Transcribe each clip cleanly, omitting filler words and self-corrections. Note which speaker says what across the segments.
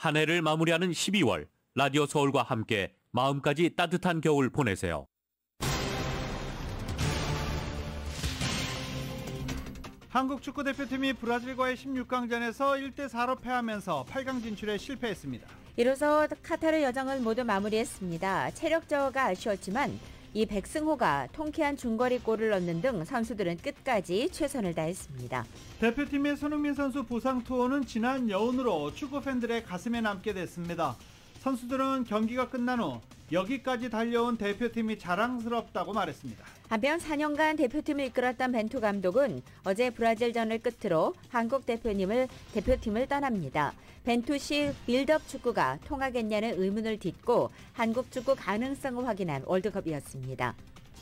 Speaker 1: 한 해를 마무리하는 12월, 라디오 서울과 함께 마음까지 따뜻한 겨울 보내세요.
Speaker 2: 한국 축구대표팀이 브라질과의 16강전에서 1대4로 패하면서 8강 진출에 실패했습니다.
Speaker 3: 이로써 카타르 여정을 모두 마무리했습니다. 체력 저하가 아쉬웠지만 이 백승호가 통쾌한 중거리 골을 넣는 등 선수들은 끝까지 최선을 다했습니다.
Speaker 2: 대표팀의 손흥민 선수 부상 투혼은 지난 여운으로 축구 팬들의 가슴에 남게 됐습니다. 선수들은 경기가 끝난 후 여기까지 달려온 대표팀이 자랑스럽다고 말했습니다.
Speaker 3: 한편 4년간 대표팀을 이끌었던 벤투 감독은 어제 브라질전을 끝으로 한국 대표팀을 떠납니다. 벤투 씨 빌드업 축구가 통하겠냐는 의문을 딛고 한국 축구 가능성을 확인한 월드컵이었습니다.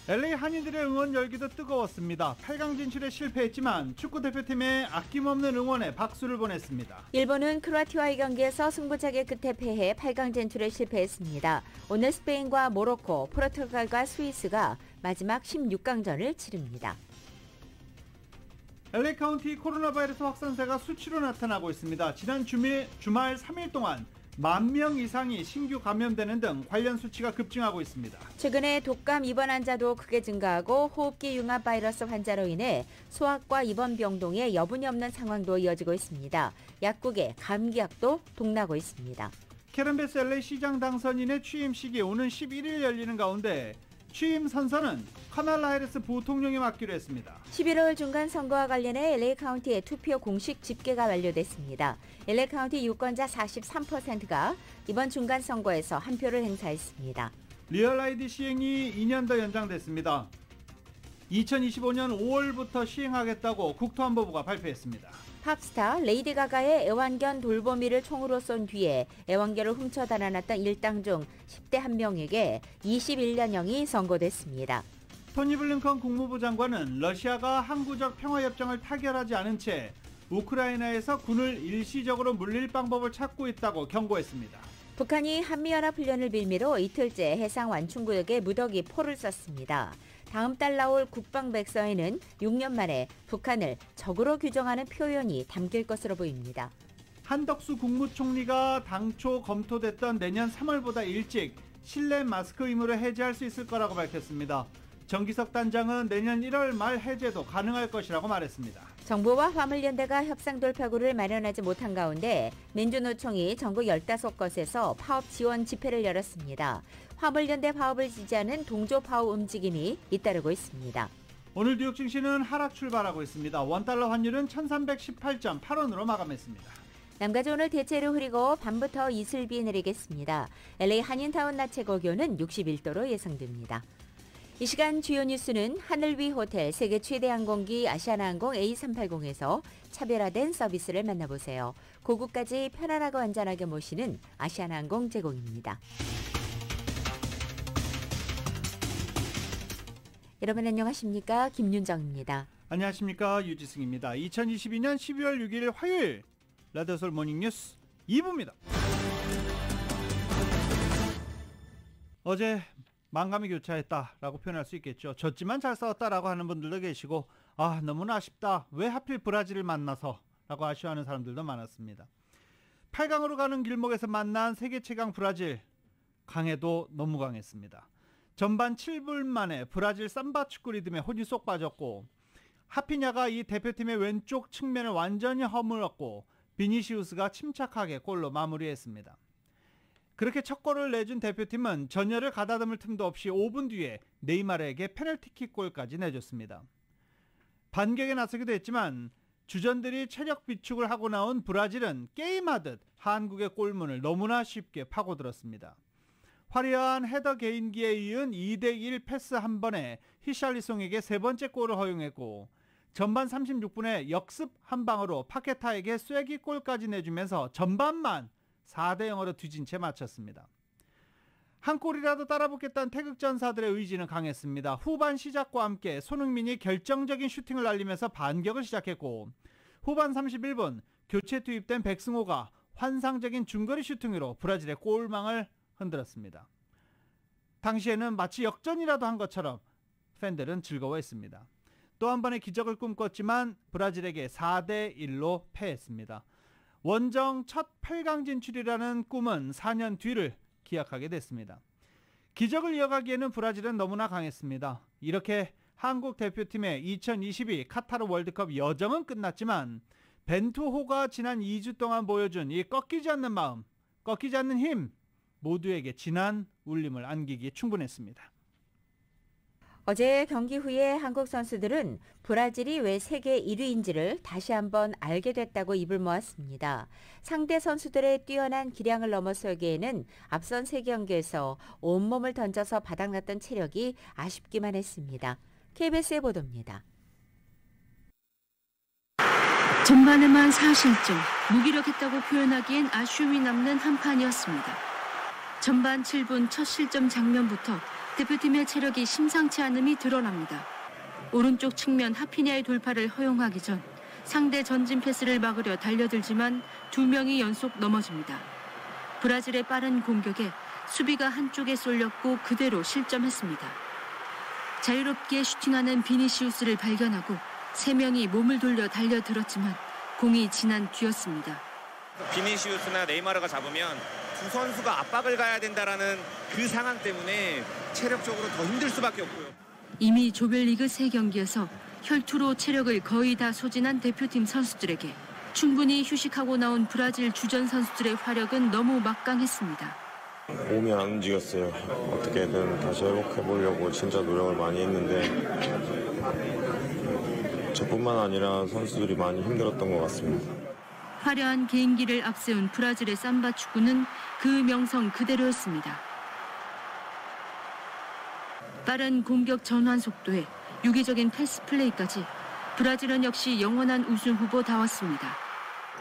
Speaker 2: LA 한인들의 응원 열기도 뜨거웠습니다. 8강 진출에 실패했지만 축구대표팀의 아낌없는 응원에 박수를 보냈습니다.
Speaker 3: 일본은 크로아티아와의 경기에서 승부차기 끝에 패해 8강 진출에 실패했습니다. 오늘 스페인과 모로코, 포르투갈과 스위스가 마지막 16강전을 치릅니다.
Speaker 2: LA 카운티 코로나 바이러스 확산세가 수치로 나타나고 있습니다. 지난 주말 3일 동안 10,000명 이상이 신규 감염되는 등 관련 수치가 급증하고 있습니다.
Speaker 3: 최근에 독감 입원 환자도 크게 증가하고 호흡기 융합 바이러스 환자로 인해 소아과 입원 병동에 여분이 없는 상황도 이어지고 있습니다. 약국에 감기약도 동나고 있습니다.
Speaker 2: 캐런 베스 LA 시장 당선인의 취임식이 오는 11일 열리는 가운데 취임 선서는 카말라 해리스 부통령이 맡기로 했습니다.
Speaker 3: 11월 중간 선거와 관련해 LA 카운티의 투표 공식 집계가 완료됐습니다. LA 카운티 유권자 43%가 이번 중간 선거에서 한 표를 행사했습니다.
Speaker 2: 리얼 아이디 시행이 2년 더 연장됐습니다. 2025년 5월부터 시행하겠다고 국토안보부가 발표했습니다.
Speaker 3: 팝스타 레이디 가가의 애완견 돌보미를 총으로 쏜 뒤에 애완견을 훔쳐 달아났던 일당 중 10대 한 명에게 21년형이 선고됐습니다.
Speaker 2: 토니 블링컨 국무부 장관은 러시아가 항구적 평화협정을 타결하지 않은 채 우크라이나에서 군을 일시적으로 물릴 방법을 찾고 있다고 경고했습니다.
Speaker 3: 북한이 한미연합훈련을 빌미로 이틀째 해상 완충구역에 무더기 포를 쐈습니다. 다음 달 나올 국방백서에는 6년 만에 북한을 적으로 규정하는 표현이 담길 것으로 보입니다.
Speaker 2: 한덕수 국무총리가 당초 검토됐던 내년 3월보다 일찍 실내 마스크 의무를 해제할 수 있을 거라고 밝혔습니다. 정기석 단장은 내년 1월 말 해제도 가능할 것이라고 말했습니다.
Speaker 3: 정부와 화물연대가 협상 돌파구를 마련하지 못한 가운데 민주노총이 전국 15곳에서 파업 지원 집회를 열었습니다. 화물연대 파업을 지지하는 동조 파업 움직임이 잇따르고 있습니다.
Speaker 2: 오늘 뉴욕 증시는 하락 출발하고 있습니다. 원달러 환율은 1318.8원으로 마감했습니다.
Speaker 3: 남가주 오늘 대체로 흐리고 밤부터 이슬비 내리겠습니다. LA 한인타운 낮 최고 기온은 61도로 예상됩니다. 이 시간 주요 뉴스는 하늘 위 호텔 세계 최대 항공기 아시아나항공 A380에서 차별화된 서비스를 만나보세요. 고국까지 편안하고 안전하게 모시는 아시아나항공 제공입니다. 여러분 안녕하십니까? 김윤정입니다.
Speaker 2: 안녕하십니까? 유지승입니다. 2022년 12월 6일 화요일 라디오 서울 모닝뉴스 2부입니다. 어제 만감이 교차했다라고 표현할 수 있겠죠. 졌지만 잘 싸웠다라고 하는 분들도 계시고 너무나 아쉽다. 왜 하필 브라질을 만나서 라고 아쉬워하는 사람들도 많았습니다. 8강으로 가는 길목에서 만난 세계 최강 브라질. 강해도 너무 강했습니다. 전반 7분 만에 브라질 삼바 축구 리듬에 혼이 쏙 빠졌고 하피냐가 이 대표팀의 왼쪽 측면을 완전히 허물었고 비니시우스가 침착하게 골로 마무리했습니다. 그렇게 첫 골을 내준 대표팀은 전열을 가다듬을 틈도 없이 5분 뒤에 네이마르에게 페널티킥골까지 내줬습니다. 반격에 나서기도 했지만 주전들이 체력 비축을 하고 나온 브라질은 게임하듯 한국의 골문을 너무나 쉽게 파고들었습니다. 화려한 헤더 개인기에 이은 2대1 패스 한 번에 히샬리송에게 세 번째 골을 허용했고 전반 36분에 역습 한 방으로 파케타에게 쐐기골까지 내주면서 전반만 4대0으로 뒤진 채 마쳤습니다. 한 골이라도 따라붙겠다는 태극전사들의 의지는 강했습니다. 후반 시작과 함께 손흥민이 결정적인 슈팅을 날리면서 반격을 시작했고 후반 31분 교체 투입된 백승호가 환상적인 중거리 슈팅으로 브라질의 골망을 흔들었습니다. 당시에는 마치 역전이라도 한 것처럼 팬들은 즐거워했습니다. 또 한 번의 기적을 꿈꿨지만 브라질에게 4대1로 패했습니다. 원정 첫 8강 진출이라는 꿈은 4년 뒤를 기약하게 됐습니다. 기적을 이어가기에는 브라질은 너무나 강했습니다. 이렇게 한국 대표팀의 2022 카타르 월드컵 여정은 끝났지만 벤투호가 지난 2주 동안 보여준 이 꺾이지 않는 마음, 꺾이지 않는 힘 모두에게 진한 울림을 안기기에 충분했습니다.
Speaker 3: 어제 경기 후에 한국 선수들은 브라질이 왜 세계 1위인지를 다시 한번 알게 됐다고 입을 모았습니다. 상대 선수들의 뛰어난 기량을 넘어서기에는 앞선 3경기에서 온몸을 던져서 바닥났던 체력이 아쉽기만 했습니다. KBS의 보도입니다.
Speaker 4: 전반에만 4실점, 무기력했다고 표현하기엔 아쉬움이 남는 한 판이었습니다. 전반 7분 첫 실점 장면부터 대표팀의 체력이 심상치 않음이 드러납니다. 오른쪽 측면 하피냐의 돌파를 허용하기 전 상대 전진 패스를 막으려 달려들지만 2명이 연속 넘어집니다. 브라질의 빠른 공격에 수비가 한쪽에 쏠렸고 그대로 실점했습니다. 자유롭게 슈팅하는 비니시우스를 발견하고 3명이 몸을 돌려 달려들었지만 공이 지난 뒤였습니다.
Speaker 5: 비니시우스나 네이마르가 잡으면 두 선수가 압박을 가야 된다라는 그 상황 때문에 체력적으로 더 힘들 수밖에 없고요.
Speaker 4: 이미 조별리그 3경기에서 혈투로 체력을 거의 다 소진한 대표팀 선수들에게 충분히 휴식하고 나온 브라질 주전 선수들의 화력은 너무 막강했습니다.
Speaker 6: 몸이 안 움직였어요. 어떻게든 다시 회복해보려고 진짜 노력을 많이 했는데 저뿐만 아니라 선수들이 많이 힘들었던 것 같습니다.
Speaker 4: 화려한 개인기를 앞세운 브라질의 삼바 축구는 그 명성 그대로였습니다. 빠른 공격 전환 속도에 유기적인 패스 플레이까지 브라질은 역시 영원한 우승 후보다웠습니다.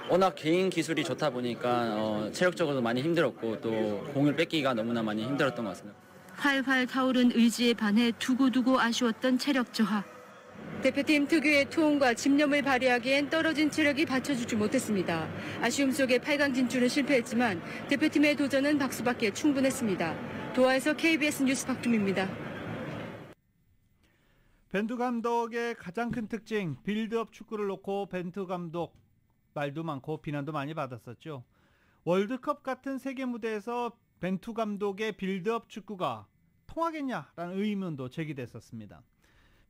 Speaker 7: 워낙 개인 기술이 좋다 보니까 체력적으로도 많이 힘들었고 또 공을 뺏기가 너무나 많이 힘들었던 것 같습니다.
Speaker 4: 활활 타오른 의지에 반해 두고두고 아쉬웠던 체력 저하. 대표팀 특유의 투혼과 집념을 발휘하기엔 떨어진 체력이 받쳐주지 못했습니다. 아쉬움 속에 8강 진출은 실패했지만 대표팀의 도전은 박수받기에 충분했습니다. 도하에서 KBS 뉴스 박주미입니다.
Speaker 2: 벤투 감독의 가장 큰 특징, 빌드업 축구를 놓고 벤투 감독 말도 많고 비난도 많이 받았었죠. 월드컵 같은 세계 무대에서 벤투 감독의 빌드업 축구가 통하겠냐라는 의문도 제기됐었습니다.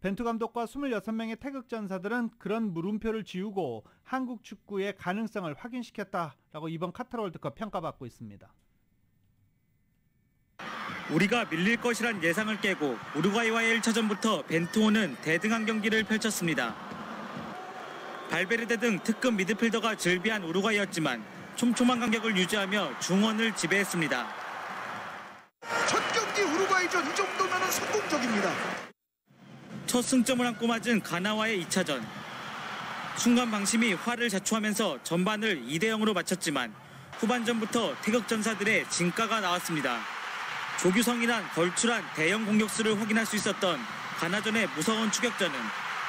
Speaker 2: 벤투 감독과 26명의 태극전사들은 그런 물음표를 지우고 한국 축구의 가능성을 확인시켰다라고 이번 카타르 월드컵 평가받고 있습니다.
Speaker 8: 우리가 밀릴 것이란 예상을 깨고 우루과이와의 1차전부터 벤투호는 대등한 경기를 펼쳤습니다. 발베르데 등 특급 미드필더가 즐비한 우루과이였지만 촘촘한 간격을 유지하며 중원을 지배했습니다.
Speaker 9: 첫 경기 우루과이전 이 정도면 성공적입니다.
Speaker 8: 첫 승점을 안고 맞은 가나와의 2차전. 순간 방심이 화를 자초하면서 전반을 2대0으로 마쳤지만 후반전부터 태극전사들의 진가가 나왔습니다. 조규성이란 걸출한 대형 공격수를 확인할 수 있었던 가나전의 무서운 추격전은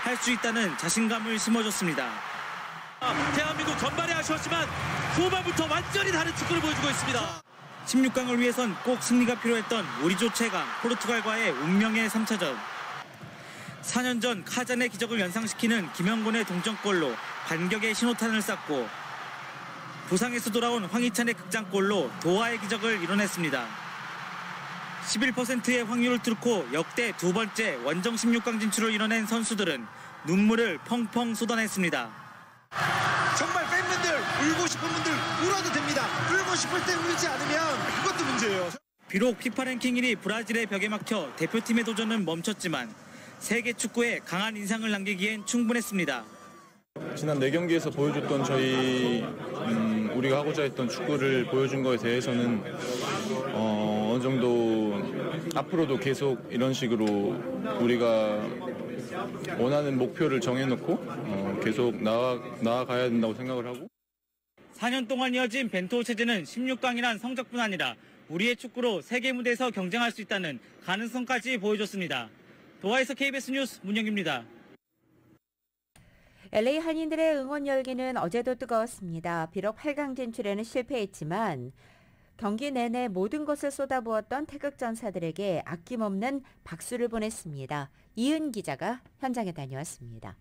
Speaker 8: 할 수 있다는 자신감을 심어줬습니다.
Speaker 10: 대한민국 전반에 아쉬웠지만 후반부터 완전히 다른 축구를 보여주고 있습니다.
Speaker 8: 16강을 위해선 꼭 승리가 필요했던 우리조 최강 포르투갈과의 운명의 3차전. 4년 전 카잔의 기적을 연상시키는 김영곤의 동점골로 반격의 신호탄을 쐈고 부상에서 돌아온 황희찬의 극장골로 도하의 기적을 이뤄냈습니다. 11%의 확률을 뚫고 역대 2번째 원정 16강 진출을 이뤄낸 선수들은 눈물을 펑펑 쏟아냈습니다.
Speaker 9: 정말 팬분들, 울고 싶은 분들 울어도 됩니다. 울고 싶을 때 울지 않으면 그것도 문제예요.
Speaker 8: 비록 피파 랭킹 1위 브라질의 벽에 막혀 대표팀의 도전은 멈췄지만 세계 축구에 강한 인상을 남기기엔 충분했습니다.
Speaker 6: 지난 4경기에서 보여줬던 우리가 하고자 했던 축구를 보여준 거에 대해서는 어느 정도 앞으로도 계속 이런 식으로 우리가 원하는 목표를 정해놓고 계속 나아가야 된다고 생각을 하고
Speaker 8: 4년 동안 이어진 벤투호 체제는 16강이란 성적뿐 아니라 우리의 축구로 세계 무대에서 경쟁할 수 있다는 가능성까지 보여줬습니다. 도하에서 KBS 뉴스 문영기입니다.
Speaker 3: LA 한인들의 응원 열기는 어제도 뜨거웠습니다. 비록 8강 진출에는 실패했지만 경기 내내 모든 것을 쏟아부었던 태극전사들에게 아낌없는 박수를 보냈습니다. 이은 기자가 현장에 다녀왔습니다.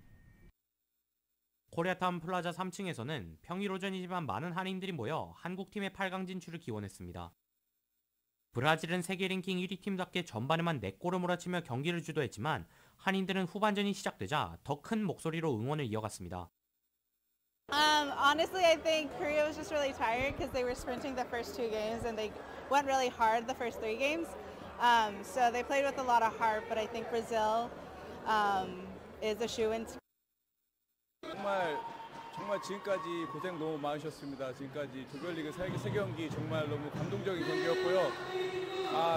Speaker 11: 코리아타운 플라자 3층에서는 평일 오전이지만 많은 한인들이 모여 한국팀의 8강 진출을 기원했습니다. 브라질은 세계 랭킹 1위 팀답게 전반에만 4골을 몰아치며 경기를 주도했지만 한인들은 후반전이 시작되자 더 큰 목소리로 응원을 이어갔습니다.
Speaker 12: Honestly, I think Korea was just really tired because they were sprinting the first 2 games and they went really hard the first 3 games. So they played with a lot of heart, but I think Brazil is a shoo-in.
Speaker 13: 정말 지금까지 고생 너무 많으셨습니다. 지금까지 조별리그 3경기 정말 너무 감동적인 경기였고요.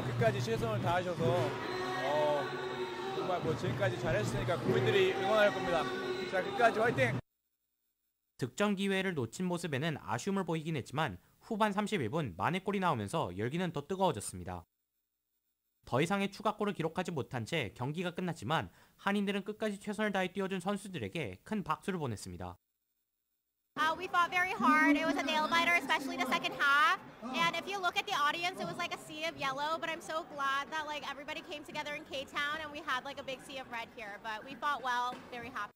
Speaker 13: 끝까지 최선을 다하셔서 정말 지금까지 잘했으니까 국민들이 응원할 겁니다. 자, 끝까지 화이팅!
Speaker 11: 득점 기회를 놓친 모습에는 아쉬움을 보이긴 했지만 후반 31분 만회골이 나오면서 열기는 더 뜨거워졌습니다. 더 이상의 추가골을 기록하지 못한 채 경기가 끝났지만 한인들은 끝까지 최선을 다해 뛰어준 선수들에게 큰 박수를 보냈습니다.
Speaker 14: We fought very hard. It was a nail-biter, especially the second half. And if you look at the audience, it was like a sea of yellow. But I'm so glad that everybody came together in K-Town and we had a big sea of red here. But we fought well, very happy.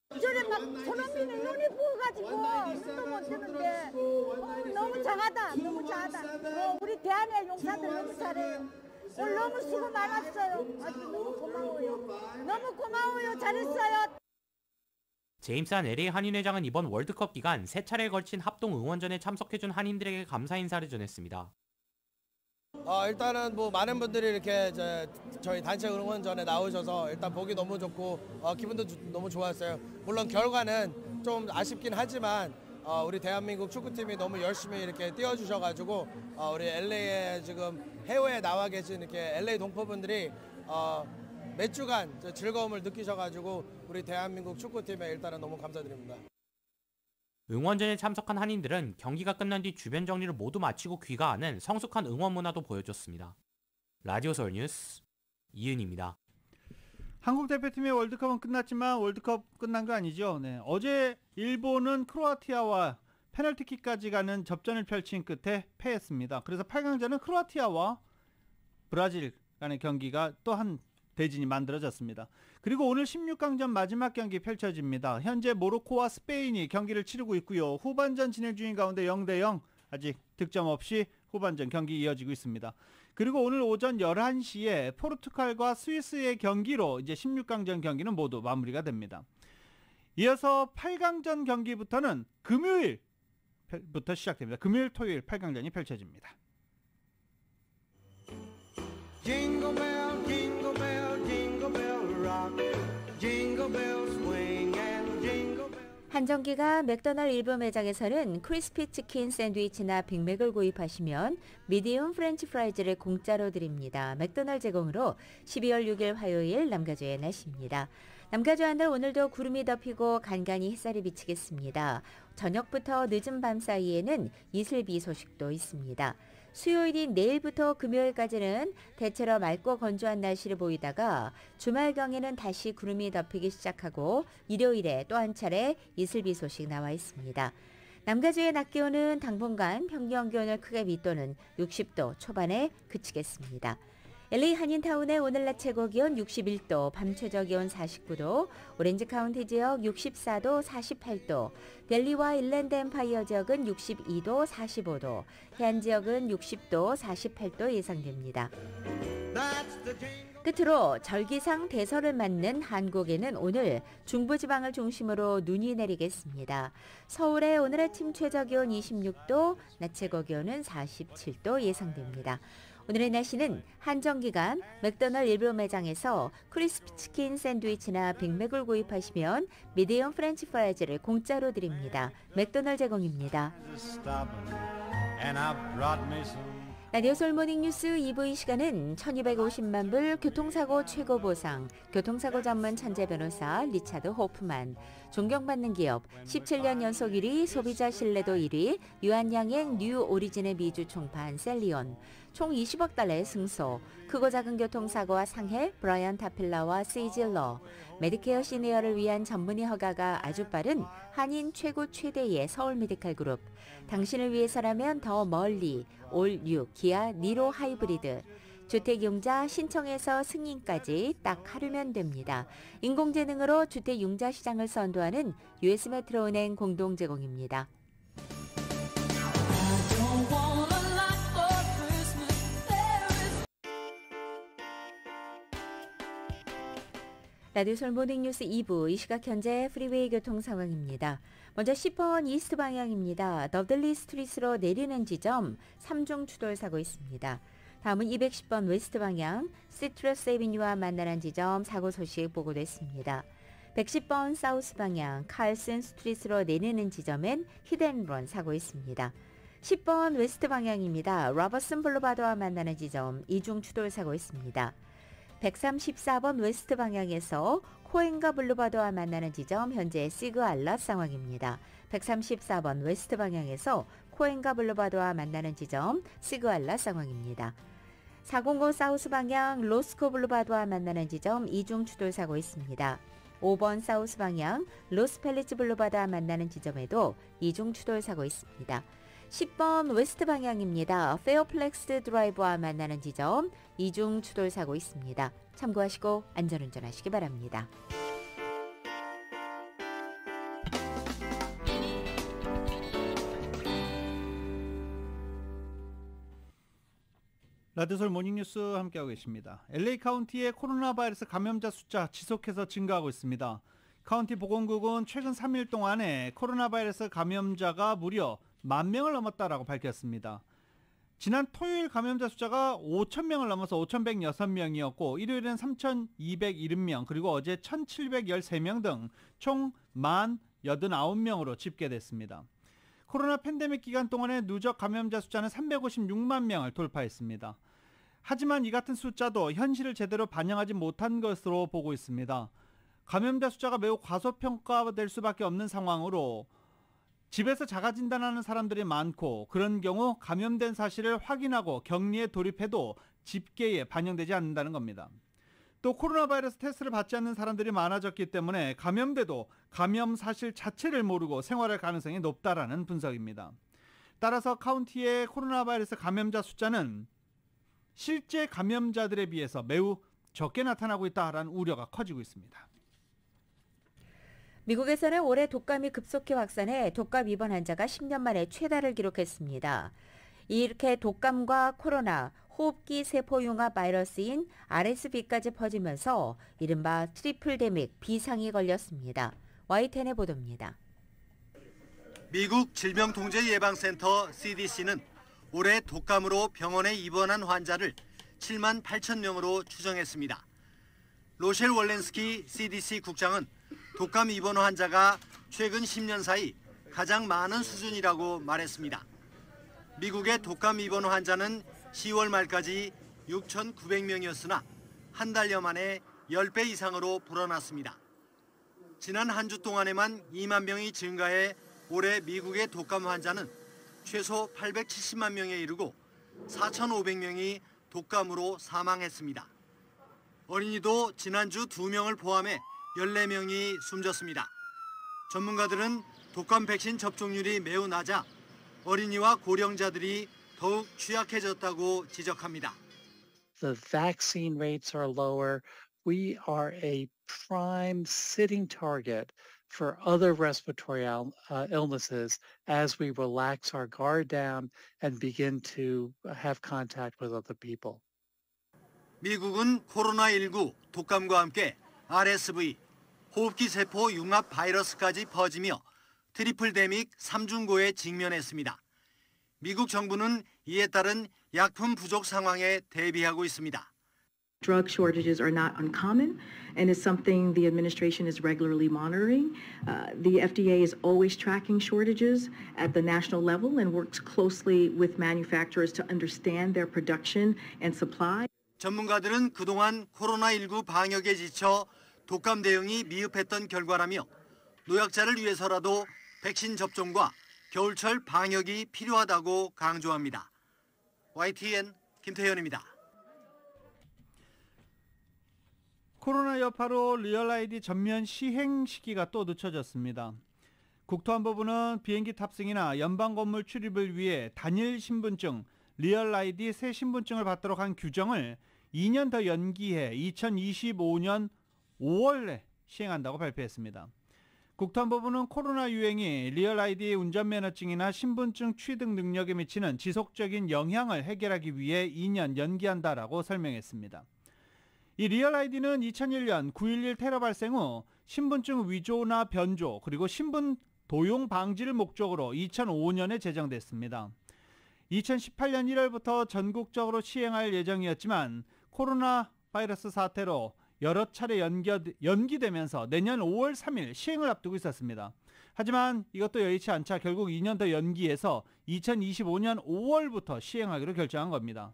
Speaker 15: 저래 막 손흥민이 눈이 부어가지고 눈도 못 뜨는데 너무 잘하다, 너무 잘하다. 우리 대한의 용사들 너무 잘해요. 오늘 너무 수고 많았어요. 아주 너무 고마워요. 너무 고마워요. 잘했어요.
Speaker 11: 제임스 LA 한인회장은 이번 월드컵 기간 3차례에 걸친 합동 응원전에 참석해준 한인들에게 감사 인사를 전했습니다.
Speaker 16: 일단은 많은 분들이 이렇게 저희 단체 응원전에 나오셔서 일단 보기 너무 좋고 기분도 너무 좋았어요. 물론 결과는 좀 아쉽긴 하지만 우리 대한민국 축구팀이 너무 열심히 이렇게 뛰어주셔가지고 우리 LA에 지금 해외에 나와 계신 이렇게 LA 동포분들이 몇 주간 즐거움을 느끼셔가지고 우리 대한민국 축구팀에 일단은 너무 감사드립니다.
Speaker 11: 응원전에 참석한 한인들은 경기가 끝난 뒤 주변 정리를 모두 마치고 귀가하는 성숙한 응원 문화도 보여줬습니다. 라디오 서울 뉴스 이은입니다.
Speaker 2: 한국 대표팀의 월드컵은 끝났지만 월드컵 끝난 거 아니죠. 네. 어제 일본은 크로아티아와 페널티킥까지 가는 접전을 펼친 끝에 패했습니다. 그래서 8강전은 크로아티아와 브라질 간의 경기가 또 한 대진이 만들어졌습니다. 그리고 오늘 16강전 마지막 경기 펼쳐집니다. 현재 모로코와 스페인이 경기를 치르고 있고요. 후반전 진행 중인 가운데 0대0 아직 득점 없이 후반전 경기 이어지고 있습니다. 그리고 오늘 오전 11시에 포르투갈과 스위스의 경기로 이제 16강전 경기는 모두 마무리가 됩니다. 이어서 8강전 경기부터는 금요일부터 시작됩니다. 금요일, 토요일 8강전이 펼쳐집니다.
Speaker 17: Jingle bell, jingle bell, jingle bell rock. Jingle bell swing and jingle bell.
Speaker 3: 한정기가 맥도날드 일부 매장에서는 크리스피 치킨 샌드위치나 빅맥을 구입하시면 미디움 프렌치 프라이즈를 공짜로 드립니다. 맥도날드 제공으로 12월 6일 화요일 남가주의 날씨입니다. 남가주 하늘 오늘도 구름이 덮이고 간간히 햇살이 비치겠습니다. 저녁부터 늦은 밤 사이에는 이슬비 소식도 있습니다. 수요일인 내일부터 금요일까지는 대체로 맑고 건조한 날씨를 보이다가 주말경에는 다시 구름이 덮이기 시작하고 일요일에 또 한 차례 이슬비 소식 나와 있습니다. 남가주의 낮 기온은 당분간 평균 기온을 크게 밑도는 60도 초반에 그치겠습니다. LA 한인타운의 오늘 낮 최고 기온 61도, 밤 최저 기온 49도, 오렌지 카운티 지역 64도, 48도, 델리와 일랜드 엠파이어 지역은 62도, 45도, 해안 지역은 60도, 48도 예상됩니다. 끝으로 절기상 대설을 맞는 한국에는 오늘 중부지방을 중심으로 눈이 내리겠습니다. 서울의 오늘 아침 최저 기온 26도, 낮 최고 기온은 47도 예상됩니다. 오늘의 날씨는 한정기간 맥도날드 일부 매장에서 크리스피 치킨 샌드위치나 빅맥을 구입하시면 미디엄 프렌치 프라이즈를 공짜로 드립니다. 맥도날드 제공입니다. 라디오 서울 모닝뉴스 2부 이 시간은 1250만 불 교통사고 최고 보상, 교통사고 전문 천재 변호사 리차드 호프만, 존경받는 기업 17년 연속 1위 소비자 신뢰도 1위 유한양행 뉴 오리진의 미주 총판 셀리온, 총 20억 달러의 승소, 크고 작은 교통사고와 상해 브라이언 타필라와 세이질러, 메디케어 시니어를 위한 전문의 허가가 아주 빠른 한인 최고 최대의 서울 메디칼 그룹, 당신을 위해서라면 더 멀리 올 6 기아 니로 하이브리드, 주택융자 신청에서 승인까지 딱 하루면 됩니다. 인공지능으로 주택융자 시장을 선도하는 US메트로은행 공동 제공입니다. 라디오 서울 모닝뉴스 2부, 이 시각 현재 프리웨이 교통 상황입니다. 먼저 10번 이스트 방향입니다. 더들리 스트리트로 내리는 지점 3중 추돌 사고 있습니다. 다음은 210번 웨스트 방향 시트러스 에비뉴와 만나는 지점 사고 소식 보고됐습니다. 110번 사우스 방향 칼슨 스트리트로 내리는 지점엔 히든런 사고 있습니다. 10번 웨스트 방향입니다. 로버슨 블루바드와 만나는 지점 2중 추돌 사고 있습니다. 134번 웨스트 방향에서 코엔가 블루바드와 만나는 지점 현재 시그 알랏 상황입니다. 134번 웨스트 방향에서 코엔가 블루바드와 만나는 지점 시그 알랏 상황입니다. 405 사우스 방향 로스코 블루바드와 만나는 지점 2중 추돌 사고 있습니다. 5번 사우스 방향 로스펠리츠 블루바드와 만나는 지점에도 2중 추돌 사고 있습니다. 10번 웨스트 방향입니다. 페어플렉스 드라이브와 만나는 지점 2중 추돌 사고 있습니다. 참고하시고 안전운전하시기 바랍니다.
Speaker 2: 라디오 서울 모닝뉴스 함께하고 계십니다. LA 카운티의 코로나 바이러스 감염자 숫자 지속해서 증가하고 있습니다. 카운티 보건국은 최근 3일 동안에 코로나 바이러스 감염자가 무려 10,000명을 넘었다라고 밝혔습니다. 지난 토요일 감염자 숫자가 5,000명을 넘어서 5,106명이었고 일요일엔 3,270명 그리고 어제 1,713명 등 총 10,089명으로 집계됐습니다. 코로나 팬데믹 기간 동안의 누적 감염자 숫자는 356만 명을 돌파했습니다. 하지만 이 같은 숫자도 현실을 제대로 반영하지 못한 것으로 보고 있습니다. 감염자 숫자가 매우 과소평가될 수밖에 없는 상황으로 집에서 자가진단하는 사람들이 많고 그런 경우 감염된 사실을 확인하고 격리에 돌입해도 집계에 반영되지 않는다는 겁니다. 또 코로나 바이러스 테스트를 받지 않는 사람들이 많아졌기 때문에 감염돼도 감염 사실 자체를 모르고 생활할 가능성이 높다라는 분석입니다. 따라서 카운티의 코로나 바이러스 감염자 숫자는 실제 감염자들에 비해서 매우 적게 나타나고 있다라는 우려가 커지고 있습니다.
Speaker 3: 미국에서는 올해 독감이 급속히 확산해 독감 입원 환자가 10년 만에 최다를 기록했습니다. 이렇게 독감과 코로나, 호흡기 세포융합 바이러스인 RSV까지 퍼지면서 이른바 트리플데믹 비상이 걸렸습니다. Y10의 보도입니다.
Speaker 18: 미국 질병통제예방센터 CDC는 올해 독감으로 병원에 입원한 환자를 7만 8천 명으로 추정했습니다. 로셸 월렌스키 CDC 국장은 독감 입원 환자가 최근 10년 사이 가장 많은 수준이라고 말했습니다. 미국의 독감 입원 환자는 10월 말까지 6,900명이었으나 한 달여 만에 10배 이상으로 불어났습니다. 지난 한 주 동안에만 2만 명이 증가해 올해 미국의 독감 환자는 최소 870만 명에 이르고 4,500명이 독감으로 사망했습니다. 어린이도 지난주 2명을 포함해 14명이 숨졌습니다. 전문가들은 독감 백신 접종률이 매우 낮아 어린이와 고령자들이 더욱 취약해졌다고 지적합니다.
Speaker 19: The vaccine rates are lower. We are a prime sitting target for other respiratory illnesses as we relax our guard down and begin to have contact with other people.
Speaker 18: 미국은 코로나19 독감과 함께 RSV, 호흡기 세포 융합 바이러스까지 퍼지며 트리플데믹 3중고에 직면했습니다. 미국 정부는 이에 따른 약품 부족 상황에 대비하고 있습니다.
Speaker 20: Drug shortages are not uncommon and is something the administration is regularly monitoring. The FDA is always tracking shortages at the national level and works closely with manufacturers to understand their production and supply.
Speaker 18: 전문가들은 그동안 코로나19 방역에 지쳐 독감 대응이 미흡했던 결과라며 노약자를 위해서라도 백신 접종과 겨울철 방역이 필요하다고 강조합니다. YTN 김태현입니다.
Speaker 2: 코로나 여파로 리얼 아이디 전면 시행 시기가 또 늦춰졌습니다. 국토안보부는 비행기 탑승이나 연방 건물 출입을 위해 단일 신분증 리얼 아이디 새 신분증을 받도록 한 규정을 2년 더 연기해 2025년 5월에 시행한다고 발표했습니다. 국토안보부는 코로나 유행이 리얼 아이디의 운전면허증이나 신분증 취득 능력에 미치는 지속적인 영향을 해결하기 위해 2년 연기한다라고 설명했습니다. 이 리얼 아이디는 2001년 9.11 테러 발생 후 신분증 위조나 변조 그리고 신분 도용 방지를 목적으로 2005년에 제정됐습니다. 2018년 1월부터 전국적으로 시행할 예정이었지만 코로나 바이러스 사태로 여러 차례 연기되면서 내년 5월 3일 시행을 앞두고 있었습니다. 하지만 이것도 여의치 않자 결국 2년 더 연기해서 2025년 5월부터 시행하기로 결정한 겁니다.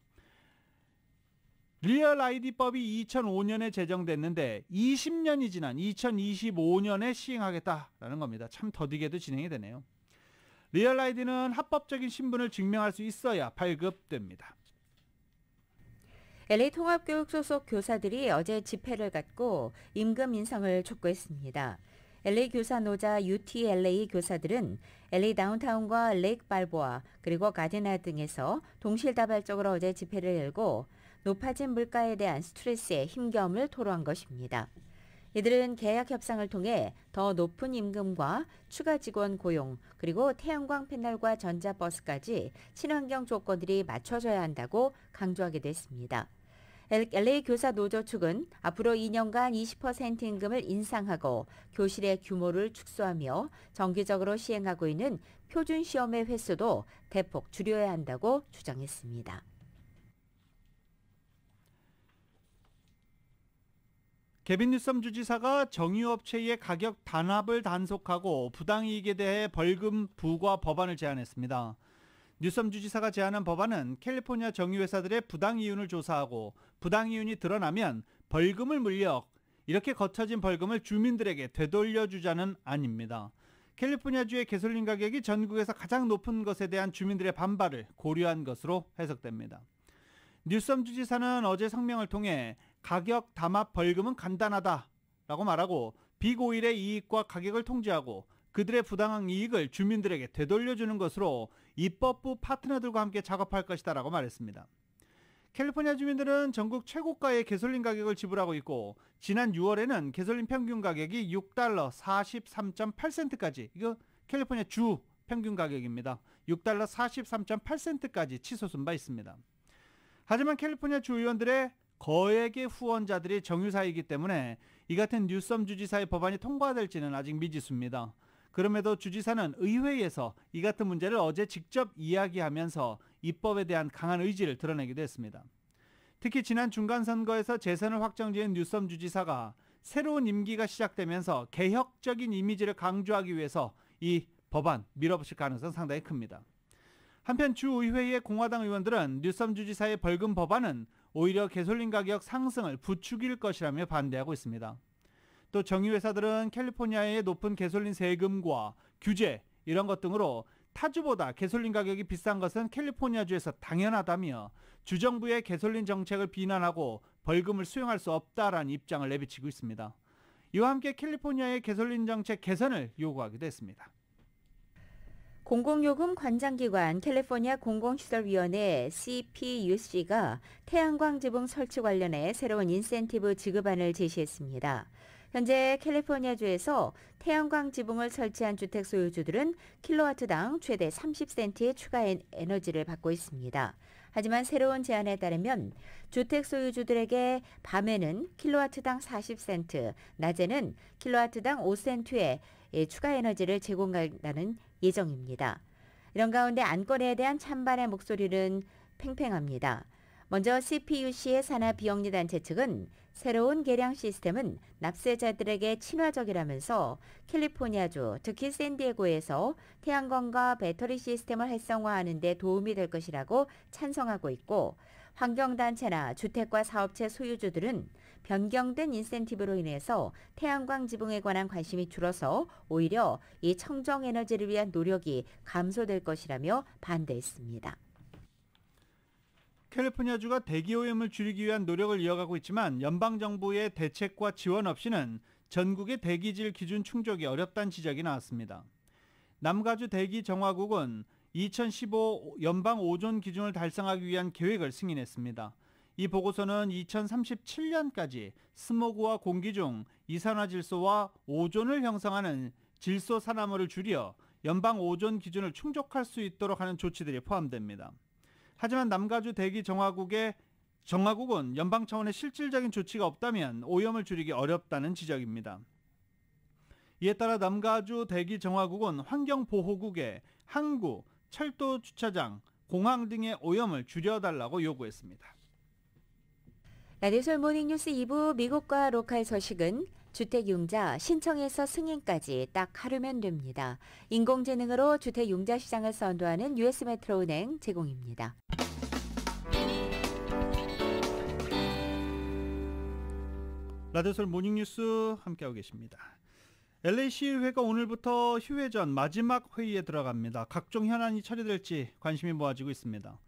Speaker 2: 리얼 아이디법이 2005년에 제정됐는데 20년이 지난 2025년에 시행하겠다라는 겁니다. 참 더디게도 진행이 되네요. 리얼 아이디는 합법적인 신분을 증명할 수 있어야 발급됩니다.
Speaker 3: LA 통합교육 소속 교사들이 어제 집회를 갖고 임금 인상을 촉구했습니다. LA 교사 노자 UTLA 교사들은 LA 다운타운과 레이크 발보아 그리고 가디나 등에서 동실다발적으로 어제 집회를 열고 높아진 물가에 대한 스트레스에 힘겨움을 토로한 것입니다. 이들은 계약 협상을 통해 더 높은 임금과 추가 직원 고용 그리고 태양광 패널과 전자버스까지 친환경 조건들이 맞춰져야 한다고 강조하기도 했습니다. LA 교사 노조 측은 앞으로 2년간 20% 임금을 인상하고 교실의 규모를 축소하며 정기적으로 시행하고 있는 표준 시험의 횟수도 대폭 줄여야 한다고 주장했습니다.
Speaker 2: 개빈 뉴섬 주지사가 정유업체의 가격 단합을 단속하고 부당이익에 대해 벌금 부과 법안을 제안했습니다. 뉴섬 주지사가 제안한 법안은 캘리포니아 정유회사들의 부당 이윤을 조사하고 부당 이윤이 드러나면 벌금을 물려 이렇게 거쳐진 벌금을 주민들에게 되돌려주자는 안입니다. 캘리포니아주의 가솔린 가격이 전국에서 가장 높은 것에 대한 주민들의 반발을 고려한 것으로 해석됩니다. 뉴섬 주지사는 어제 성명을 통해 가격 담합 벌금은 간단하다라고 말하고 빅오일의 이익과 가격을 통제하고 그들의 부당한 이익을 주민들에게 되돌려주는 것으로 입법부 파트너들과 함께 작업할 것이다라고 말했습니다. 캘리포니아 주민들은 전국 최고가의 가솔린 가격을 지불하고 있고 지난 6월에는 가솔린 평균 가격이 $6 43.8센트까지 이거 캘리포니아 주 평균 가격입니다. $6 43.8센트까지 치솟은 바 있습니다. 하지만 캘리포니아 주 의원들의 거액의 후원자들이 정유사이기 때문에 이 같은 뉴섬 주지사의 법안이 통과될지는 아직 미지수입니다. 그럼에도 주지사는 의회에서 이 같은 문제를 어제 직접 이야기하면서 입법에 대한 강한 의지를 드러내기도 했습니다. 특히 지난 중간선거에서 재선을 확정지은 뉴섬 주지사가 새로운 임기가 시작되면서 개혁적인 이미지를 강조하기 위해서 이 법안 밀어붙일 가능성은 상당히 큽니다. 한편 주의회의 공화당 의원들은 뉴섬 주지사의 벌금 법안은 오히려 가솔린 가격 상승을 부추길 것이라며 반대하고 있습니다. 또 정유회사들은 캘리포니아의 높은 가솔린 세금과 규제 이런 것 등으로 타주보다 가솔린 가격이 비싼 것은 캘리포니아주에서 당연하다며 주정부의 가솔린 정책을 비난하고 벌금을 수용할 수 없다라는 입장을 내비치고 있습니다. 이와 함께 캘리포니아의 가솔린 정책 개선을 요구하기도 했습니다.
Speaker 3: 공공요금 관장기관 캘리포니아 공공시설위원회 CPUC가 태양광 지붕 설치 관련해 새로운 인센티브 지급안을 제시했습니다. 현재 캘리포니아주에서 태양광 지붕을 설치한 주택 소유주들은 킬로와트당 최대 30센트의 추가 에너지를 받고 있습니다. 하지만 새로운 제안에 따르면 주택 소유주들에게 밤에는 킬로와트당 40센트, 낮에는 킬로와트당 5센트의 추가 에너지를 제공한다는 예정입니다. 이런 가운데 안건에 대한 찬반의 목소리는 팽팽합니다. 먼저 CPUC의 산하 비영리 단체 측은 새로운 계량 시스템은 납세자들에게 친화적이라면서 캘리포니아주, 특히 샌디에고에서 태양광과 배터리 시스템을 활성화하는 데 도움이 될 것이라고 찬성하고 있고 환경단체나 주택과 사업체 소유주들은 변경된 인센티브로 인해서 태양광 지붕에 관한 관심이 줄어서 오히려 이 청정에너지를 위한 노력이 감소될 것이라며 반대했습니다.
Speaker 2: 캘리포니아주가 대기오염을 줄이기 위한 노력을 이어가고 있지만 연방정부의 대책과 지원 없이는 전국의 대기질 기준 충족이 어렵다는 지적이 나왔습니다. 남가주 대기정화국은 2015 연방 오존 기준을 달성하기 위한 계획을 승인했습니다. 이 보고서는 2037년까지 스모그와 공기 중 이산화질소와 오존을 형성하는 질소 산화물을 줄여 연방 오존 기준을 충족할 수 있도록 하는 조치들이 포함됩니다. 하지만 남가주 대기 정화국은 연방 차원의 실질적인 조치가 없다면 오염을 줄이기 어렵다는 지적입니다. 이에 따라 남가주 대기 정화국은 환경보호국에 항구, 철도 주차장, 공항 등의 오염을 줄여달라고 요구했습니다.
Speaker 3: 라디오솔 모닝뉴스 2부 미국과 로컬 소식은 주택융자 신청에서 승인까지 딱 하루면 됩니다. 인공지능으로 주택융자 시장을 선도하는 US메트로은행 제공입니다.
Speaker 2: 라디오솔 모닝뉴스 함께하고 계십니다. LA시의회가 오늘부터 휴회 전 마지막 회의에 들어갑니다. 각종 현안이 처리될지 관심이 모아지고 있습니다.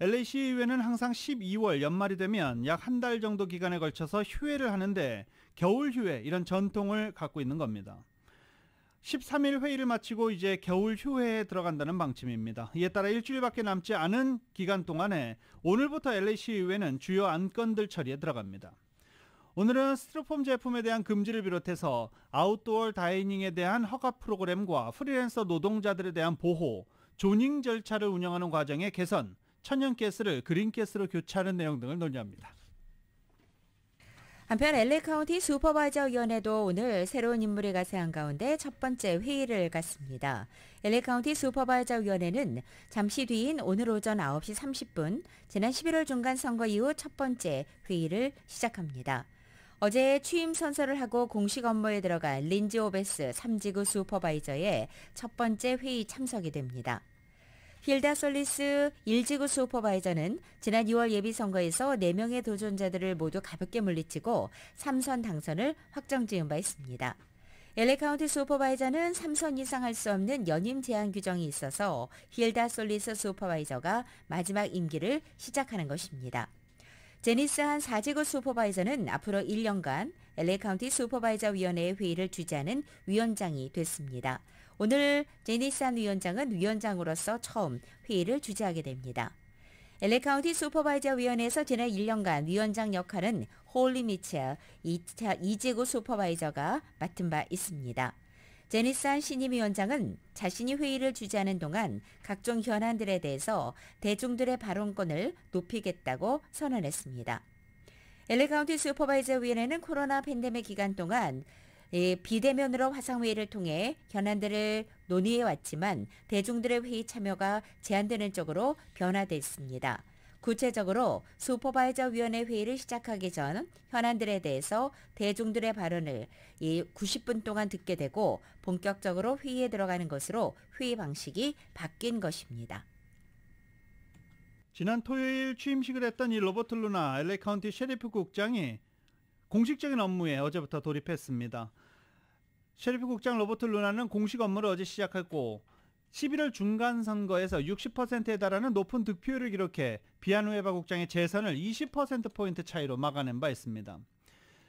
Speaker 2: LA시의회는 항상 12월 연말이 되면 약 한 달 정도 기간에 걸쳐서 휴회를 하는데 겨울 휴회 이런 전통을 갖고 있는 겁니다. 13일 회의를 마치고 이제 겨울 휴회에 들어간다는 방침입니다. 이에 따라 일주일밖에 남지 않은 기간 동안에 오늘부터 LA시의회는 주요 안건들 처리에 들어갑니다. 오늘은 스티로폼 제품에 대한 금지를 비롯해서 아웃도어 다이닝에 대한 허가 프로그램과 프리랜서 노동자들에 대한 보호, 조닝 절차를 운영하는 과정의 개선, 천연가스를 그린가스로 교체하는 내용 등을 논의합니다.
Speaker 3: 한편 LA 카운티 슈퍼바이저 위원회도 오늘 새로운 인물이 가세한 가운데 첫 번째 회의를 갖습니다. LA 카운티 슈퍼바이저 위원회는 잠시 뒤인 오늘 오전 9시 30분 지난 11월 중간 선거 이후 첫 번째 회의를 시작합니다. 어제 취임 선서를 하고 공식 업무에 들어간 린지 오베스 3지구 슈퍼바이저의 첫 번째 회의 참석이 됩니다. 힐다 솔리스 1지구 슈퍼바이저는 지난 2월 예비선거에서 4명의 도전자들을 모두 가볍게 물리치고 3선 당선을 확정지은 바 있습니다. LA 카운티 슈퍼바이저는 3선 이상 할 수 없는 연임 제한 규정이 있어서 힐다 솔리스 슈퍼바이저가 마지막 임기를 시작하는 것입니다. 제니스 한 4지구 슈퍼바이저는 앞으로 1년간 LA 카운티 슈퍼바이저 위원회의 회의를 주재하는 위원장이 됐습니다. 오늘 제니스 한 위원장은 위원장으로서 처음 회의를 주재하게 됩니다. LA 카운티 슈퍼바이저 위원회에서 지난 1년간 위원장 역할은 홀리 미첼 2지구 슈퍼바이저가 맡은 바 있습니다. 제니스 한 신임 위원장은 자신이 회의를 주재하는 동안 각종 현안들에 대해서 대중들의 발언권을 높이겠다고 선언했습니다. LA 카운티 슈퍼바이저 위원회는 코로나 팬데믹 기간 동안 비대면으로 화상회의를 통해 현안들을 논의해왔지만 대중들의 회의 참여가 제한되는 쪽으로 변화됐습니다. 구체적으로 슈퍼바이저 위원회 회의를 시작하기 전 현안들에 대해서 대중들의 발언을 90분 동안 듣게 되고 본격적으로 회의에 들어가는 것으로 회의 방식이 바뀐 것입니다.
Speaker 2: 지난 토요일 취임식을 했던 이 로버트 루나 LA 카운티 셰리프 국장이 공식적인 업무에 어제부터 돌입했습니다. 셰리프 국장 로버트 루나는 공식 업무를 어제 시작했고 11월 중간 선거에서 60%에 달하는 높은 득표율을 기록해 비아누에바 국장의 재선을 20%포인트 차이로 막아낸 바 있습니다.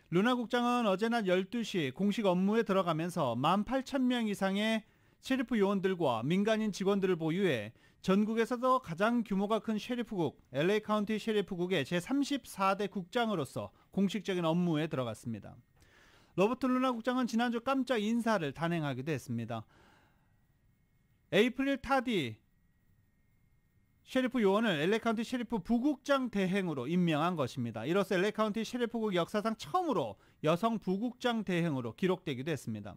Speaker 2: 루나 국장은 어제 낮 12시 공식 업무에 들어가면서 18,000명 이상의 셰리프 요원들과 민간인 직원들을 보유해 전국에서도 가장 규모가 큰 셰리프국, LA 카운티 셰리프국의 제34대 국장으로서 공식적인 업무에 들어갔습니다. 로버트 루나 국장은 지난주 깜짝 인사를 단행하기도 했습니다. 에이프릴 타디 셰리프 요원을 LA 카운티 셰리프 부국장 대행으로 임명한 것입니다. 이로써 LA 카운티 셰리프국 역사상 처음으로 여성 부국장 대행으로 기록되기도 했습니다.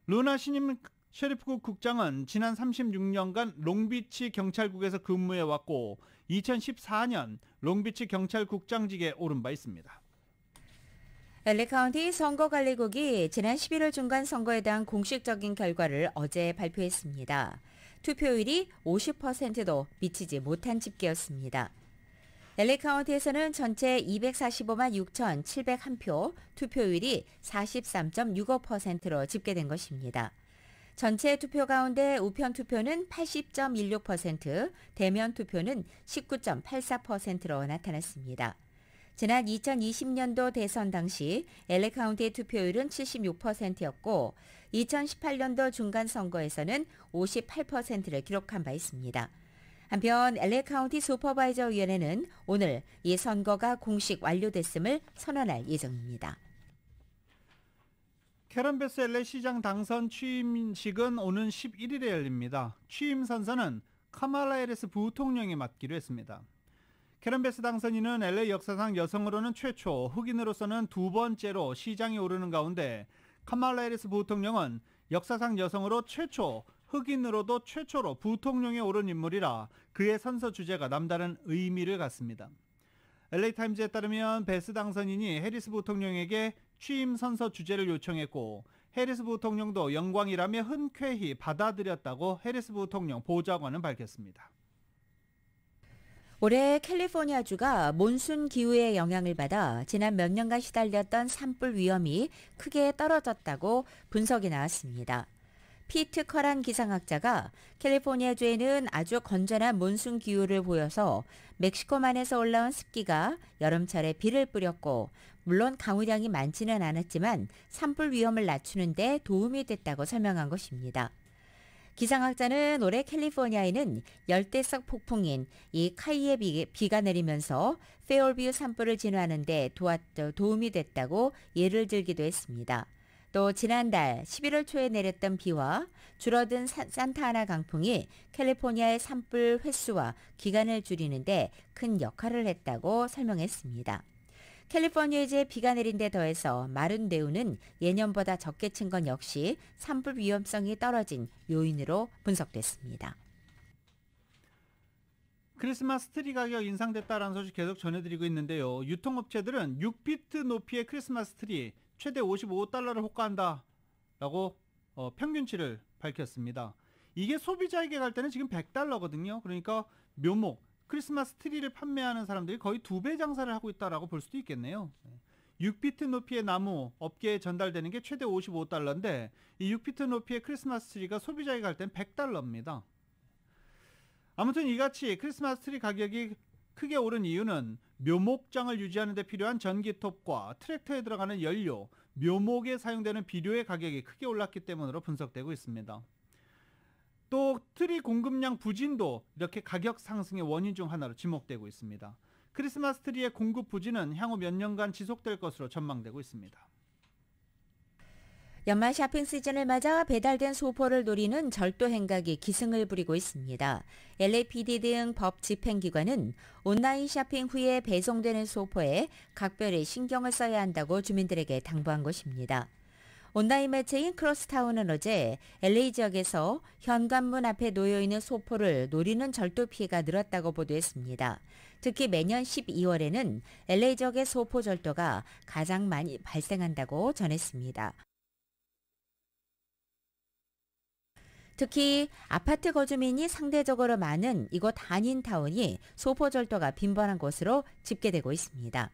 Speaker 2: 루나 신임 셰리프국 국장은 지난 36년간 롱비치 경찰국에서 근무해왔고 2014년 롱비치 경찰국장직에 오른 바 있습니다.
Speaker 3: LA 카운티 선거관리국이 지난 11월 중간 선거에 대한 공식적인 결과를 어제 발표했습니다. 투표율이 50%도 미치지 못한 집계였습니다. LA 카운티에서는 전체 245만 6,701표, 투표율이 43.65%로 집계된 것입니다. 전체 투표 가운데 우편 투표는 80.16%, 대면 투표는 19.84%로 나타났습니다. 지난 2020년도 대선 당시 LA 카운티의 투표율은 76%였고 2018년도 중간 선거에서는 58%를 기록한 바 있습니다. 한편 LA 카운티 슈퍼바이저 위원회는 오늘 이 선거가 공식 완료됐음을 선언할 예정입니다.
Speaker 2: 캐런 베스 LA 시장 당선 취임식은 오는 11일에 열립니다. 취임 선서는 카말라 해리스 부통령이 맡기로 했습니다. 캐런 베스 당선인은 LA 역사상 여성으로는 최초, 흑인으로서는 두 번째로 시장에 오르는 가운데 카말라 해리스 부통령은 역사상 여성으로 최초, 흑인으로도 최초로 부통령에 오른 인물이라 그의 선서 주제가 남다른 의미를 갖습니다. LA타임즈에 따르면 베스 당선인이 해리스 부통령에게 취임 선서 주제를 요청했고 해리스 부통령도 영광이라며 흔쾌히 받아들였다고 해리스 부통령 보좌관은 밝혔습니다.
Speaker 3: 올해 캘리포니아주가 몬순 기후의 영향을 받아 지난 몇 년간 시달렸던 산불 위험이 크게 떨어졌다고 분석이 나왔습니다. 피트 커란 기상학자가 캘리포니아주에는 아주 건전한 몬순 기후를 보여서 멕시코만에서 올라온 습기가 여름철에 비를 뿌렸고 물론 강우량이 많지는 않았지만 산불 위험을 낮추는 데 도움이 됐다고 설명한 것입니다. 기상학자는 올해 캘리포니아에는 열대성 폭풍인 이 카이의 비가 내리면서 페어뷰 산불을 진화하는 데 도움이 됐다고 예를 들기도 했습니다. 또 지난달 11월 초에 내렸던 비와 줄어든 산타아나 강풍이 캘리포니아의 산불 횟수와 기간을 줄이는 데 큰 역할을 했다고 설명했습니다. 캘리포니아주에 비가 내린 데 더해서 마른 뇌우는 예년보다 적게 친 건 역시 산불 위험성이 떨어진 요인으로 분석됐습니다.
Speaker 2: 크리스마스 트리 가격 인상됐다라는 소식 계속 전해드리고 있는데요. 유통업체들은 6피트 높이의 크리스마스 트리 최대 $55를 호가한다라고 평균치를 밝혔습니다. 이게 소비자에게 갈 때는 지금 $100거든요. 그러니까 묘목, 크리스마스 트리를 판매하는 사람들이 거의 2배 장사를 하고 있다라고 볼 수도 있겠네요. 6피트 높이의 나무 업계에 전달되는 게 최대 $55인데 이 6피트 높이의 크리스마스 트리가 소비자에게 갈 때는 $100입니다. 아무튼 이같이 크리스마스 트리 가격이 크게 오른 이유는 묘목장을 유지하는 데 필요한 전기톱과 트랙터에 들어가는 연료, 묘목에 사용되는 비료의 가격이 크게 올랐기 때문으로 분석되고 있습니다. 또 트리 공급량 부진도 이렇게 가격 상승의 원인 중 하나로 지목되고 있습니다. 크리스마스 트리의 공급 부진은 향후 몇 년간 지속될 것으로 전망되고 있습니다.
Speaker 3: 연말 쇼핑 시즌을 맞아 배달된 소포를 노리는 절도 행각이 기승을 부리고 있습니다. LAPD 등 법 집행기관은 온라인 쇼핑 후에 배송되는 소포에 각별히 신경을 써야 한다고 주민들에게 당부한 것입니다. 온라인 매체인 크로스타운은 어제 LA 지역에서 현관문 앞에 놓여있는 소포를 노리는 절도 피해가 늘었다고 보도했습니다. 특히 매년 12월에는 LA 지역의 소포 절도가 가장 많이 발생한다고 전했습니다. 특히 아파트 거주민이 상대적으로 많은 이곳 한인타운이 소포 절도가 빈번한 곳으로 집계되고 있습니다.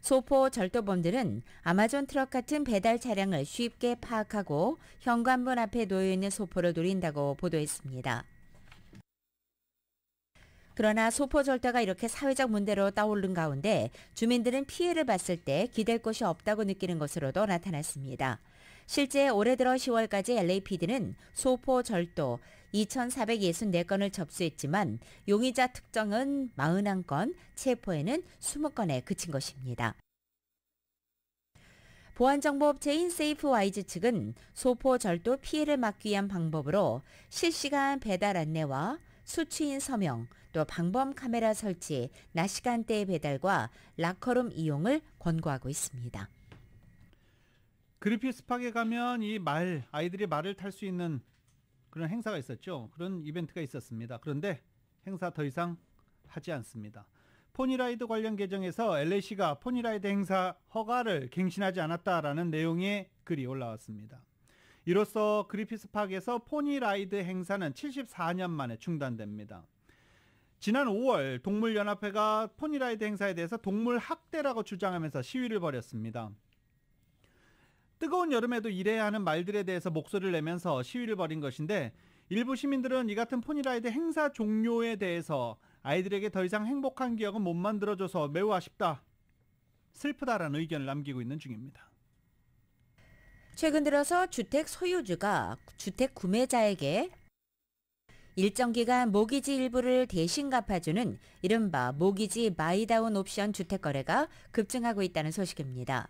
Speaker 3: 소포 절도범들은 아마존 트럭 같은 배달 차량을 쉽게 파악하고 현관문 앞에 놓여있는 소포를 노린다고 보도했습니다. 그러나 소포 절도가 이렇게 사회적 문제로 떠오른 가운데 주민들은 피해를 봤을 때 기댈 곳이 없다고 느끼는 것으로도 나타났습니다. 실제 올해 들어 10월까지 LAPD는 소포 절도 2,464건을 접수했지만 용의자 특정은 41건, 체포에는 20건에 그친 것입니다. 보안정보업체인 세이프와이즈 측은 소포 절도 피해를 막기 위한 방법으로 실시간 배달 안내와 수취인 서명, 또 방범 카메라 설치, 낮 시간대의 배달과 라커룸 이용을 권고하고 있습니다.
Speaker 2: 그리피스 파크에 가면 아이들이 말을 탈 수 있는 그런 행사가 있었죠. 그런 이벤트가 있었습니다. 그런데 행사 더 이상 하지 않습니다. 포니라이드 관련 계정에서 LA시가 포니라이드 행사 허가를 갱신하지 않았다라는 내용의 글이 올라왔습니다. 이로써 그리피스 파크에서 포니라이드 행사는 74년 만에 중단됩니다. 지난 5월 동물연합회가 포니라이드 행사에 대해서 동물 학대라고 주장하면서 시위를 벌였습니다. 뜨거운 여름에도 일해야 하는 말들에 대해서 목소리를 내면서 시위를 벌인 것인데 일부 시민들은 이 같은 포니라이드 행사 종료에 대해서 아이들에게 더 이상 행복한 기억은 못 만들어줘서 매우 아쉽다, 슬프다라는 의견을 남기고 있는 중입니다.
Speaker 3: 최근 들어서 주택 소유주가 주택 구매자에게 일정 기간 모기지 일부를 대신 갚아주는 이른바 모기지 마이다운 옵션 주택 거래가 급증하고 있다는 소식입니다.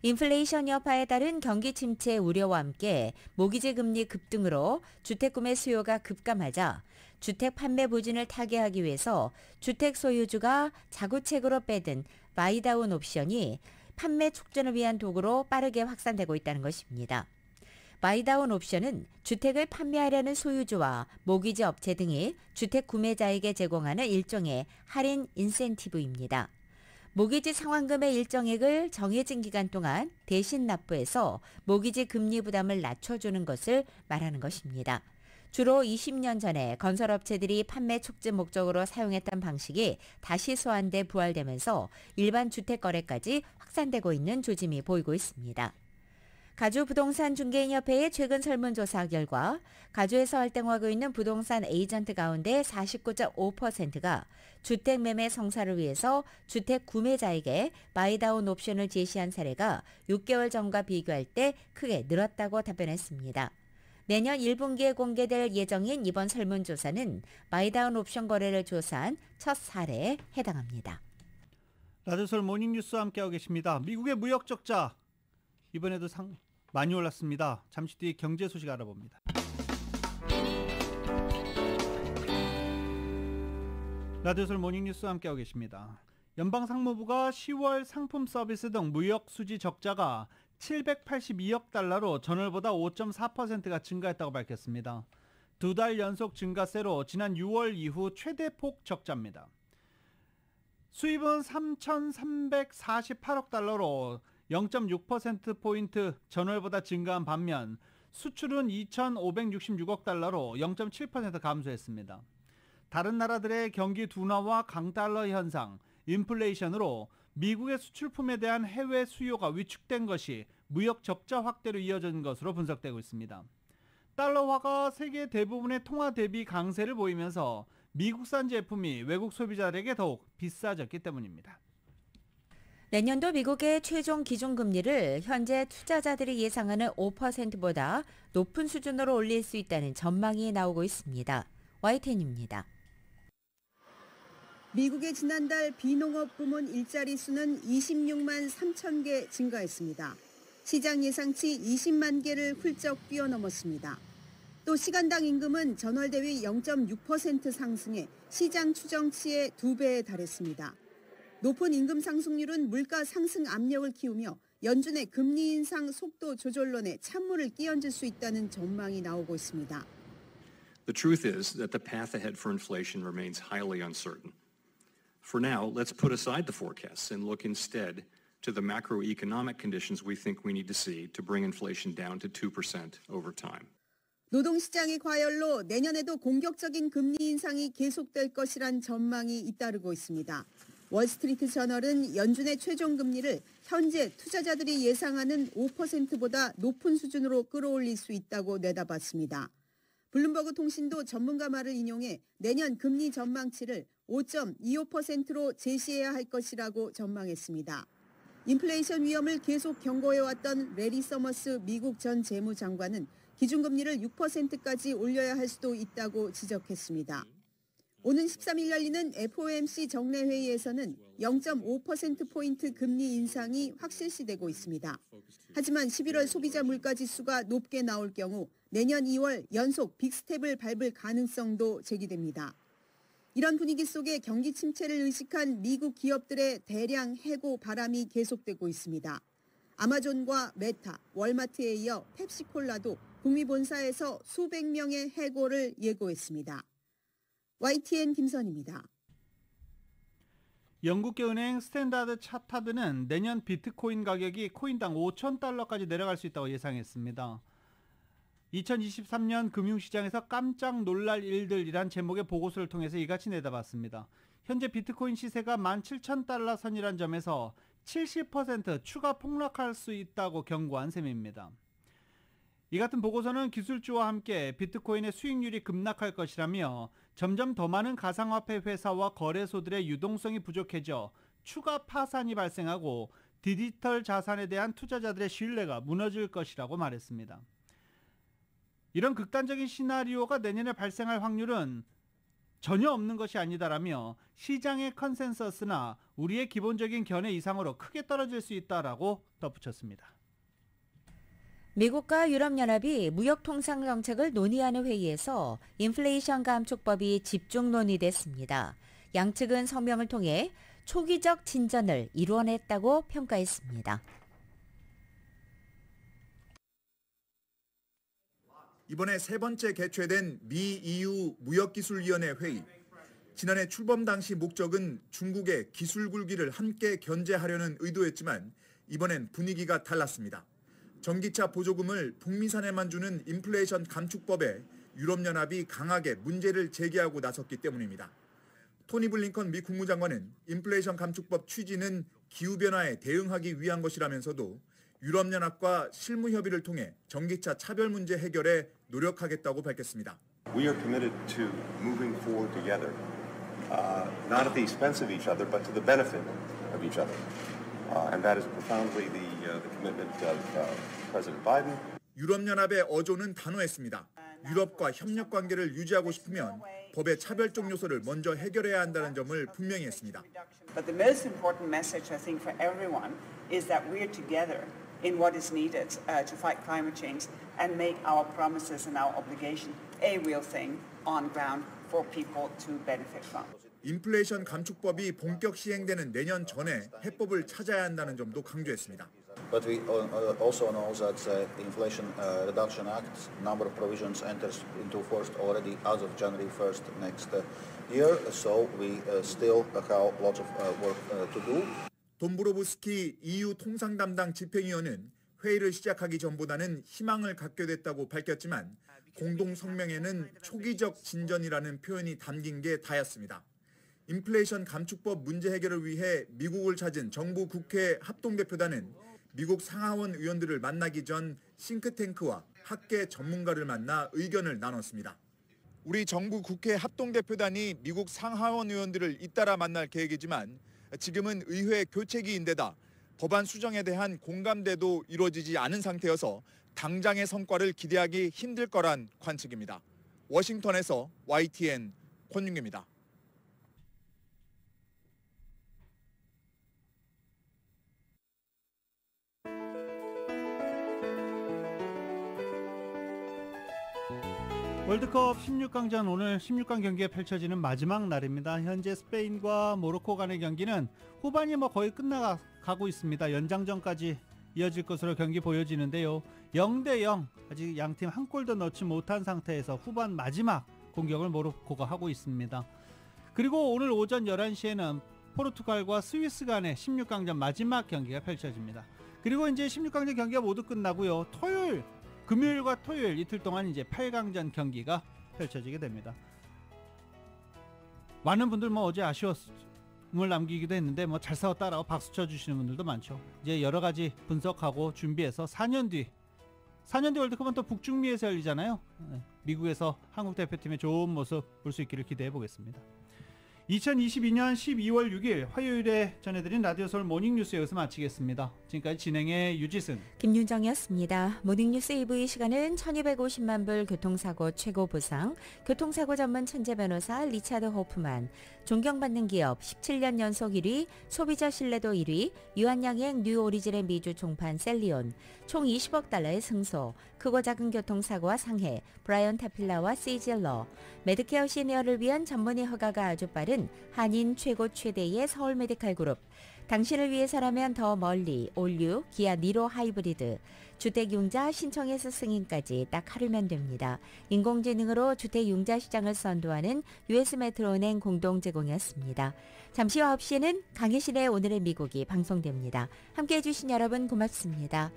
Speaker 3: 인플레이션 여파에 따른 경기 침체 우려와 함께 모기지 금리 급등으로 주택 구매 수요가 급감하자 주택 판매 부진을 타개하기 위해서 주택 소유주가 자구책으로 빼든 마이다운 옵션이 판매 촉진을 위한 도구로 빠르게 확산되고 있다는 것입니다. 마이다운 옵션은 주택을 판매하려는 소유주와 모기지 업체 등이 주택 구매자에게 제공하는 일종의 할인 인센티브입니다. 모기지 상환금의 일정액을 정해진 기간 동안 대신 납부해서 모기지 금리 부담을 낮춰주는 것을 말하는 것입니다. 주로 20년 전에 건설업체들이 판매 촉진 목적으로 사용했던 방식이 다시 소환돼 부활되면서 일반 주택 거래까지 확산되고 있는 조짐이 보이고 있습니다. 가주 부동산 중개인협회의 최근 설문조사 결과 가주에서 활동하고 있는 부동산 에이전트 가운데 49.5%가 주택 매매 성사를 위해서 주택 구매자에게 마이다운 옵션을 제시한 사례가 6개월 전과 비교할 때 크게 늘었다고 답변했습니다. 내년 1분기에 공개될 예정인 이번 설문조사는 마이다운 옵션 거래를 조사한 첫 사례에 해당합니다.
Speaker 2: 라디오서울 모닝뉴스와 함께하고 계십니다. 미국의 무역 적자 이번에도 많이 올랐습니다. 잠시 뒤 경제 소식 알아봅니다. 라디오서울 모닝뉴스와 함께하고 계십니다. 연방상무부가 10월 상품 서비스 등 무역 수지 적자가 782억 달러로 전월보다 5.4%가 증가했다고 밝혔습니다. 2달 연속 증가세로 지난 6월 이후 최대폭 적자입니다. 수입은 3,348억 달러로 0.6%포인트 전월보다 증가한 반면 수출은 2,566억 달러로 0.7% 감소했습니다. 다른 나라들의 경기 둔화와 강달러 현상, 인플레이션으로 미국의 수출품에 대한 해외 수요가 위축된 것이 무역 적자 확대로 이어진 것으로 분석되고 있습니다. 달러화가 세계 대부분의 통화 대비 강세를 보이면서 미국산 제품이 외국 소비자들에게 더욱 비싸졌기 때문입니다.
Speaker 3: 내년도 미국의 최종 기준금리를 현재 투자자들이 예상하는 5%보다 높은 수준으로 올릴 수 있다는 전망이 나오고 있습니다. YTN입니다.
Speaker 21: 미국의 지난달 비농업 부문 일자리 수는 26만 3천 개 증가했습니다. 시장 예상치 20만 개를 훌쩍 뛰어넘었습니다. 또 시간당 임금은 전월 대비 0.6% 상승해 시장 추정치의 2배에 달했습니다. 높은 임금 상승률은 물가 상승 압력을 키우며 연준의 금리 인상 속도 조절론에 찬물을 끼얹을 수 있다는 전망이 나오고 있습니다.
Speaker 22: The truth is that the path ahead for inflation remains highly uncertain. For now, let's put aside the forecasts and look instead to the macroeconomic conditions we think we need to see to bring inflation down to 2% over time.
Speaker 21: 노동시장의 과열로 내년에도 공격적인 금리 인상이 계속될 것이란 전망이 잇따르고 있습니다. 월스트리트 저널은 연준의 최종 금리를 현재 투자자들이 예상하는 5%보다 높은 수준으로 끌어올릴 수 있다고 내다봤습니다. 블룸버그 통신도 전문가 말을 인용해 내년 금리 전망치를 5.25%로 제시해야 할 것이라고 전망했습니다. 인플레이션 위험을 계속 경고해왔던 레리 서머스 미국 전 재무장관은 기준금리를 6%까지 올려야 할 수도 있다고 지적했습니다. 오는 13일 열리는 FOMC 정례회의에서는 0.5%포인트 금리 인상이 확실시되고 있습니다. 하지만 11월 소비자 물가지수가 높게 나올 경우 내년 2월 연속 빅스텝을 밟을 가능성도 제기됩니다. 이런 분위기 속에 경기 침체를 의식한 미국 기업들의 대량 해고 바람이 계속되고 있습니다. 아마존과 메타, 월마트에 이어 펩시콜라도 북미 본사에서 수백 명의 해고를 예고했습니다. YTN 김선입니다.
Speaker 2: 영국계 은행 스탠다드 차타드는 내년 비트코인 가격이 코인당 5,000달러까지 내려갈 수 있다고 예상했습니다. 2023년 금융시장에서 깜짝 놀랄 일들이란 제목의 보고서를 통해서 이같이 내다봤습니다. 현재 비트코인 시세가 17,000달러 선이란 점에서 70% 추가 폭락할 수 있다고 경고한 셈입니다. 이 같은 보고서는 기술주와 함께 비트코인의 수익률이 급락할 것이라며 점점 더 많은 가상화폐 회사와 거래소들의 유동성이 부족해져 추가 파산이 발생하고 디지털 자산에 대한 투자자들의 신뢰가 무너질 것이라고 말했습니다. 이런 극단적인 시나리오가 내년에 발생할 확률은 전혀 없는 것이 아니다라며 시장의 컨센서스나 우리의 기본적인 견해 이상으로 크게 떨어질 수 있다라고 덧붙였습니다.
Speaker 3: 미국과 유럽연합이 무역통상정책을 논의하는 회의에서 인플레이션 감축법이 집중 논의됐습니다. 양측은 성명을 통해 초기적 진전을 이뤄냈다고 평가했습니다.
Speaker 1: 이번에 세 번째 개최된 미-EU 무역기술위원회 회의. 지난해 출범 당시 목적은 중국의 기술 굴기를 함께 견제하려는 의도였지만 이번엔 분위기가 달랐습니다. 전기차 보조금을 북미산에만 주는 인플레이션 감축법에 유럽연합이 강하게 문제를 제기하고 나섰기 때문입니다. 토니 블링컨 미 국무장관은 인플레이션 감축법 취지는 기후변화에 대응하기 위한 것이라면서도 유럽연합과 실무 협의를 통해 전기차 차별 문제 해결에 노력하겠다고 밝혔습니다.
Speaker 5: We are committed to moving forward together, not at the expense of each other, but to the benefit of each other. And that is profoundly the commitment of President Biden.
Speaker 1: 유럽연합의 어조는 단호했습니다. 유럽과 협력 관계를 유지하고 싶으면 법의 차별적 요소를 먼저 해결해야 한다는 점을 분명히 했습니다.
Speaker 23: But the most important message I think for everyone is that we are together in what is needed to fight climate change and make our promises and our obligation a real thing on ground for people to benefit from.
Speaker 1: 인플레이션 감축법이 본격 시행되는 내년 전에 해법을 찾아야 한다는 점도 강조했습니다.
Speaker 24: But we also know that the Inflation Reduction Act number of provisions enters into force already as of January 1st next year. So we still have lots of work to do.
Speaker 1: 돈브로브스키 EU 통상 담당 집행위원은 회의를 시작하기 전보다는 희망을 갖게 됐다고 밝혔지만 공동 성명에는 초기적 진전이라는 표현이 담긴 게 다였습니다. 인플레이션 감축법 문제 해결을 위해 미국을 찾은 정부 국회 합동대표단은 미국 상하원 의원들을 만나기 전 싱크탱크와 학계 전문가를 만나 의견을 나눴습니다. 우리 정부 국회 합동대표단이 미국 상하원 의원들을 잇따라 만날 계획이지만 지금은 의회 교체기인데다 법안 수정에 대한 공감대도 이루어지지 않은 상태여서 당장의 성과를 기대하기 힘들 거란 관측입니다. 워싱턴에서 YTN 권윤규입니다.
Speaker 2: 월드컵 16강전 오늘 16강 경기가 펼쳐지는 마지막 날입니다. 현재 스페인과 모로코 간의 경기는 후반이 거의 끝나가고 있습니다. 연장전까지 이어질 것으로 경기 보여지는데요. 0대0 아직 양팀 한 골도 넣지 못한 상태에서 후반 마지막 공격을 모로코가 하고 있습니다. 그리고 오늘 오전 11시에는 포르투갈과 스위스 간의 16강전 마지막 경기가 펼쳐집니다. 그리고 이제 16강전 경기가 모두 끝나고요. 금요일과 토요일 이틀 동안 이제 8강전 경기가 펼쳐지게 됩니다. 많은 분들 어제 아쉬움을 남기기도 했는데 잘 싸웠다라고 박수 쳐주시는 분들도 많죠. 이제 여러 가지 분석하고 준비해서 4년 뒤 월드컵은 또 북중미에서 열리잖아요. 미국에서 한국 대표팀의 좋은 모습 볼 수 있기를 기대해 보겠습니다. 2022년 12월 6일 화요일에 전해드린 라디오서울 모닝뉴스 여기서 마치겠습니다. 지금까지 진행의 유지승,
Speaker 3: 김윤정이었습니다. 모닝뉴스 2부 이 시간은 1250만 불 교통사고 최고 보상, 교통사고 전문 천재 변호사 리차드 호프만, 존경받는 기업 17년 연속 1위, 소비자 신뢰도 1위, 유한양행 뉴 오리진의 미주 총판 셀리온, 총 20억 달러의 승소, 크고 작은 교통사고와 상해, 브라이언 타필라와 시질러, 메드케어 시니어를 위한 전문의 허가가 아주 빠른 한인 최고 최대의 서울 메디칼 그룹, 당신을 위해서라면 더 멀리 올류 기아 니로 하이브리드, 주택융자 신청에서 승인까지 딱 하루면 됩니다. 인공지능으로 주택융자 시장을 선도하는 US메트로은행 공동 제공이었습니다. 잠시 후 9시에는 강혜신의 오늘의 미국이 방송됩니다. 함께해 주신 여러분 고맙습니다.